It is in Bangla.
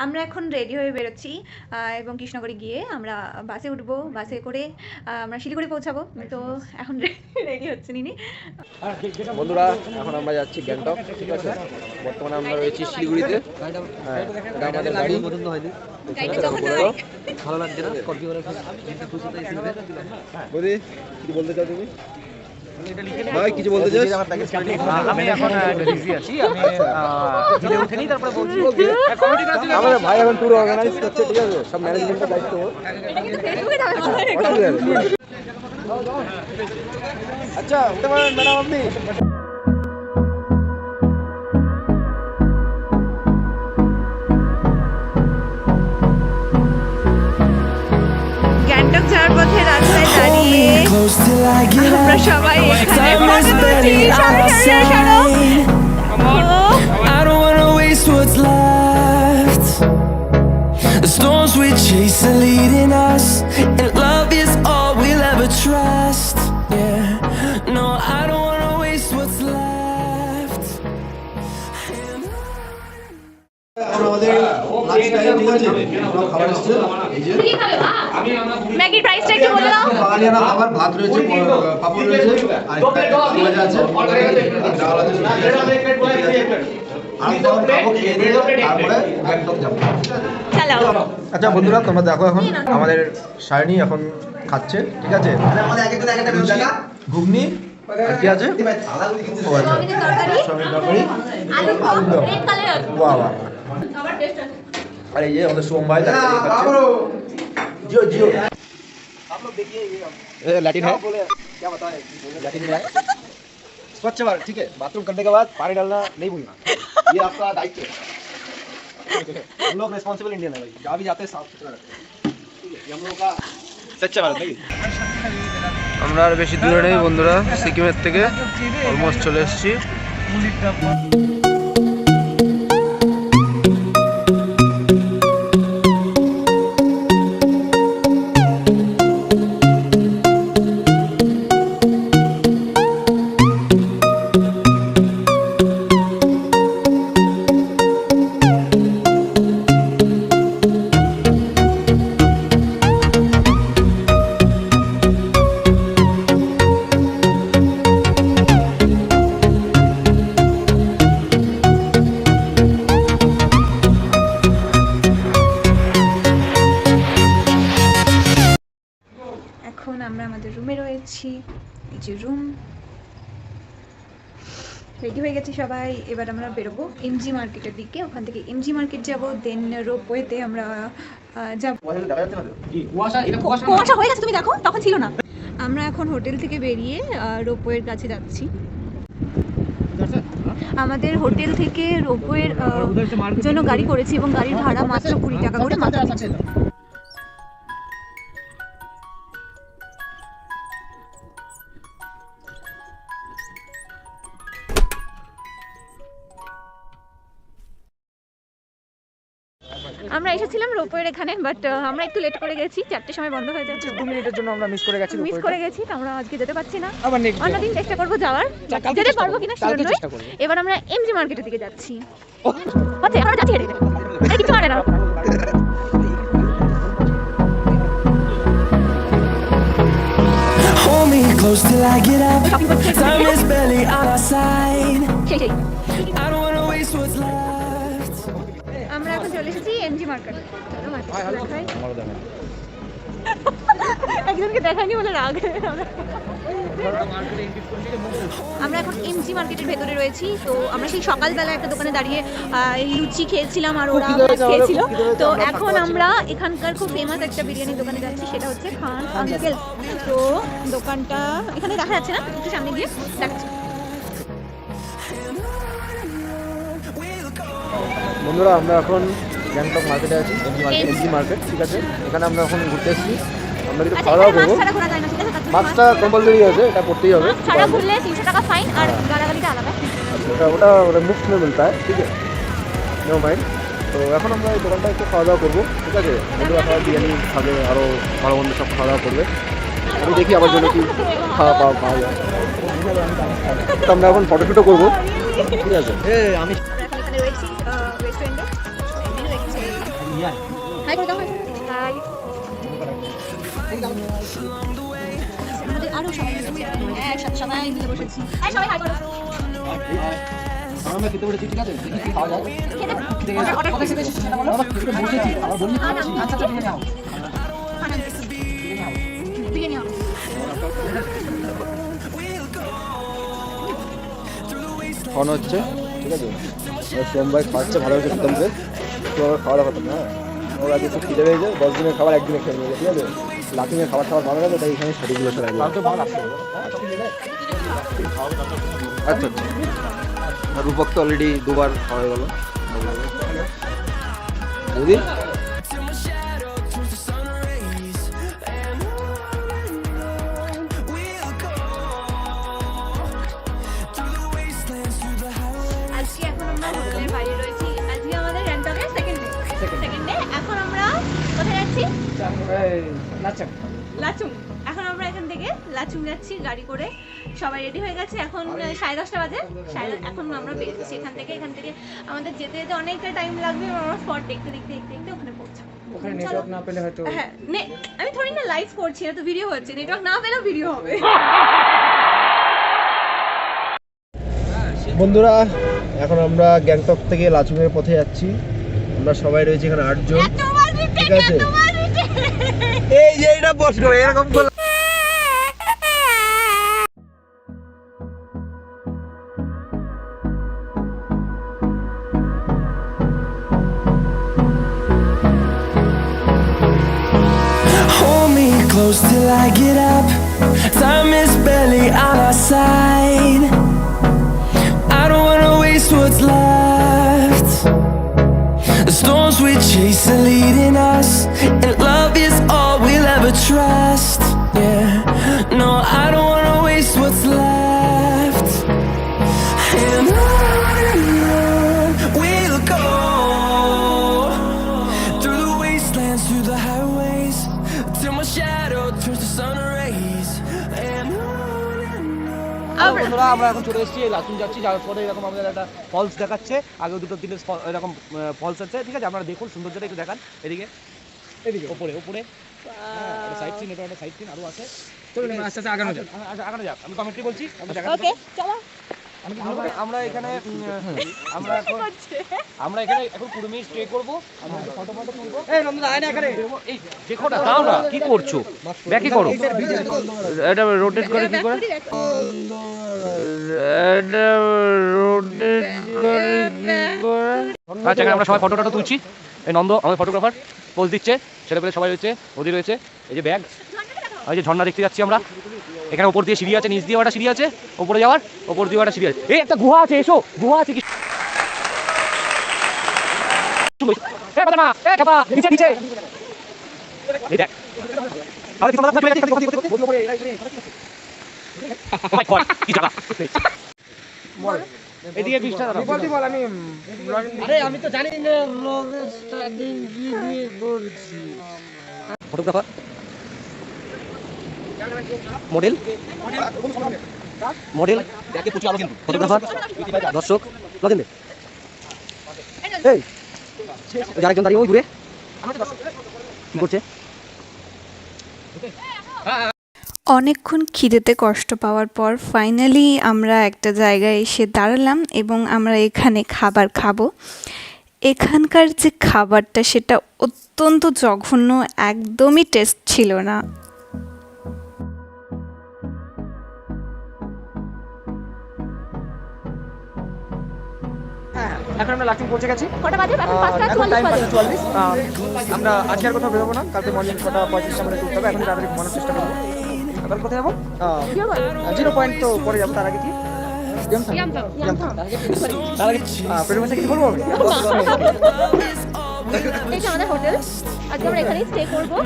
আমরা এখন রেডি হয়ে বেরোচ্ছি এবং কৃষ্ণগড়ে গিয়ে আমরা বাসে উঠবো, বাসে করে আমরা শিলিগুড়ি পৌঁছাবো। তো এখন রেডি হচ্ছে নিনি। বন্ধুরা এখন আমরা যাচ্ছি গ্যাংটক, ঠিক আছে। বর্তমানে আমরা রয়েছি শিলিগুড়িতে। এটা আমাদের গাড়ি পছন্দ হয়নি, ভালো লাগছে না। বৌদি কি বলতে চাও তুমি? ভাই কিছু বলতে চাস? আমি এখন বিজি আছি, আমি ভিডিও উঠেনি, তারপরে বলছি আমাদের ভাই এখন ট্যুর অর্গানাইজ করছে, ঠিক আছে। সব ম্যানেজমেন্টের দায়িত্ব। আচ্ছা উঠতে পারেন ম্যাডাম আপনি। গ্যাংটক যাওয়ার পথে রাস্তায় দাঁড়িয়ে আমরা সবাই এখানে I don't wanna waste what's left. The storms we chase are leading us, and love is all we'll ever trust. Yeah, no, I don't wanna waste what's left. আমাদের লাঞ্চ টাইম, ঠিক আছে। আমরা খাবার এসেছে, এই যে ম্যাগির প্রাইসটা একটু বলে দাও। বাঙালিয়ানা খাবার, ভাত রয়েছে, পাপড় রয়েছে, আর একটা ভাজা আছে, ডাল আছে, আচ্ছা বন্ধুরা তোমরা দেখো, এখন আমাদের সায়নী এখন খাচ্ছে, ঠিক আছে। ঘুগনি কি আছে, আর এই যে আমাদের সোম ভাই জিও জিও लैटिन है, क्या बताएं, लैटिन में है। स्वच्छ भारत, ठीक है। बाथरूम करने के बाद पानी डालना नहीं भूलना, ये आपका दायित्व है। हम लोग रिस्पॉन्सिबल इंडियन है भाई, जहाँ भी जाते हैं साफ सुथरा रखते हैं, ठीक है। ये हम लोगों का स्वच्छ भारत है। আমরা আর বেশি দূরে নেই বন্ধুরা, সিকিমের থেকে অলমোস্ট চলে এসেছি। এখন আমরা আমাদের রুমে রয়েছি, এই যে রুম। রেডি হয়ে গেছি সবাই, এবার আমরা বেরোবো এমজি মার্কেটের দিকে। ওখান থেকে এমজি মার্কেট যাবো, দেন রোপওয়েতে আমরা যাবো। কুয়াশা হয়ে গেছে, তুমি দেখো, তখন ছিল না। আমরা এখন হোটেল থেকে বেরিয়ে রোপওয়ের কাছে যাচ্ছি। আমাদের হোটেল থেকে রোপওয়ের জন্য গাড়ি করেছি এবং গাড়ির ভাড়া মাত্র 20 টাকা করে মাথা পিছু। আমরা এসেছিলাম রোপওয়ের এখানে, বাট আমরা একটু লেট করে গেছি, 4টের সময় বন্ধ হয়ে যাচ্ছে। 2 মিনিটের জন্য আমরা মিস করে গেছি, তো আমরা আজকে যেতে পারছি না। আবার নেক্সট অন্যদিন চেষ্টা করবো যাওয়ার, যেতে পারবো কিনা শিওর নই। এবার আমরা এমজি মার্কেটের দিকে যাচ্ছি। আচ্ছা আমরা যাচ্ছি, এটা কিছু আরে না। Hold me close till I get up. Time is barely on our side. I don't wanna waste what's left. আমরা এখন চলে এসেছি এমজি মার্কেটে। চলো মার্কেটে দেখাই। একজনকে দেখাইনি বলে রাগ। আমরা এখন এমজি মার্কেটের ভেতরে রয়েছি। তো আমরা সেই সকালবেলা একটা দোকানে দাঁড়িয়ে লুচি খেয়েছিলাম আর ওরা খেয়েছিল। তো এখন আমরা এখানকার খুব ফেমাস একটা বিরিয়ানির দোকানে যাচ্ছি, সেটা হচ্ছে খান আঙ্কেল। তো দোকানটা এখানে দেখা যাচ্ছে না, একটু সামনে গিয়ে দেখাচ্ছি। বন্ধুরা আমরা এখন গ্যাংটক মার্কেটে আছি, এমজি মার্কেট, ঠিক আছে। এখানে আমরা এখন ঘুরতে এসেছি। আমরা কিছু খাওয়া দাওয়া করবো। মাস্কটা কম্পালসারি আছে, এটা করতেই হবে। ছাড়া ঘুরলে 300 টাকা ফাইন, আর গালাগালিটা আলাদা। ওটা মুফট में मिलता है, ঠিক আছে, নো মাইন্ড। তো এখন আমরা এই দোকানটা একটু খাওয়া দাওয়া করবো, ঠিক আছে। বন্ধুরা সবাই বিরিয়ানি খাবে, আরও ভালো মন্দ সব খাওয়া দাওয়া করবে। আমি দেখি আমার জন্য কি পাওয়া যায়। তো আমরা এখন ফটো শুটও করবো, ঠিক আছে। আমি এখানে রয়েছি রেস্টুরেন্টে। হাই করে দাও, হাই। আমাদের আরো সবাই মিলে একসাথে সবাই মিলে বসেছি। এই সবাই হাই করো। আমরা খেতে বসেছি, ঠিক আছে? দেখি কি খাওয়া যায়। খেতে অর্ডার করতে বসেছি, আমরা বলছি। আচ্ছা, ঠিক আছে। বিরিয়ানি হবে। খাওয়ানো হচ্ছে, ঠিক আছে? সোমবার খাওয়াচ্ছে, ভালো হচ্ছে খেতাম যে তো আবার খাওয়া দাওয়া করতাম না। ওরা আজকে খুব খিদে পেয়েছে, 10 দিনের খাবার একদিনে খেয়ে নেবে, ঠিক আছে? লাকিংয়ের খাবার ভালো লাগে, তাই এখানে সবগুলো চলে আসবে। আচ্ছা আচ্ছা, আর রূপক তো অলরেডি 2 বার খাওয়া হয়ে গেল। বুঝলি? আজকে এখন আমরা হোটেলের বাইরে রয়েছি। আজকে আমাদের র্যান্টকের সেকেন্ড ডে। এখন আমরা কোথায় যাচ্ছি? লাচুং। এখন আমরা এখান থেকে লাচুং যাচ্ছি গাড়ি করে। সবাই রেডি হয়ে গেছে, এখন 10:30 বাজে। এখন আমরা বেরিয়েছি এখান থেকে। আমাদের যেতে যেতে অনেকটা টাইম লাগবে। আমরা স্পট দেখতে ওখানে পৌঁছাবো। ওখানে নেটওয়ার্ক না পেলে হয়তো, হ্যাঁ, আমি থোড়ি না লাইভ করছি, এটা তো ভিডিও হচ্ছে। নেটওয়ার্ক না পেলেও ভিডিও হবে। বন্ধুরা, এখন আমরা গ্যাংটক থেকে লাচুংয়ের পথে যাচ্ছি। আমরা সবাই রয়েছে এখানে 8 জন, ঠিক আছে? এই যে এটা বসলো এরকম করে। Hold me close till I get up. Time is barely on our side. I don't wanna waste what's left. The storms we chase are leading us, and love is all we'll ever trust. Yeah, no, I don't wanna waste what's left. And on we'll go, through the wastelands, through the highways, till my shadow turns to sun rays. And বন্ধুরা, আমরা এখন চলে এসেছি লাচুং যাচ্ছি। যাওয়ার পরে এরকম আমাদের একটা ফলস দেখাচ্ছে, আগে 2-3 এরকম ফলস আছে, ঠিক আছে? আপনারা দেখুন, সৌন্দর্যটা একটু দেখান। এদিকে ওপরে সাইড সিন, এটা একটা সাইড সিন আরো আছে। চলুন আস্তে আস্তে আগানো যাক। আমি কমেন্টরি বলছি, আমি দেখাচ্ছি। ওকে, চলো। আমরা এখানে এখন 20 মিনিট স্টে করবো। আমরা একটু ফটো তুলবো। এই দেখো না, দাও না, কি করছো? ব্যাক কি করো, এটা রোটেট করে কি করে, আচ্ছা, এখানে আমরা সবাই ফটো তুলছি। এই নন্দ আমাদের ফটোগ্রাফার, পোজ দিচ্ছে। ছেলেপেলে সবাই রয়েছে, ওদি রয়েছে। এই যে ব্যাগ, এই যে ঝর্ণা দেখতে যাচ্ছি আমরা। এখানে উপর দিয়ে সিঁড়ি আছে, নিচ দিয়ে একটা সিঁড়ি আছে, উপরে যাওয়ার, উপর দিয়ে একটা সিঁড়ি আছে। এই একটা গুহা আছে, এসো, গুহা আছে কি? নিচে এই দেখ, এদিকে বিশটা আমি তো জানি না ফটোগ্রাফার, মডেল দেখে প্রচুর আলো, কিন্তু ফটোগ্রাফার, দর্শক, লগেন দে। এই আরেকজন দাঁড়িয়ে ওই দূরে কি করছে? অনেকক্ষণ খিদেতে কষ্ট পাওয়ার পর ফাইনালি আমরা একটা জায়গায় এসে দাঁড়ালাম এবং আমরা এখানে খাবার খাবো। এখানকার যে খাবারটা সেটা অত্যন্ত জঘন্য, একদমই টেস্ট ছিল না। এখন আমরা লাচুং পৌঁছে গেছি। কটা বাজে? এখন 5:44 বাজে। আমরা আজকে আর কোথাও বেরোবো না, কালকে মর্নিং 6:35 আমাদের করতে হবে। এখন তাড়াতাড়ি ঘুমানোর চেষ্টা করবো। এবার কোথায় যাবো? 0 পয়েন্ট তো পরে যাবো। তার আগে কি তার আগে প্রেমের কিছু বলবো? এই যে আমাদের হোটেল, আজকে আমরা এখানেই স্টে করবো।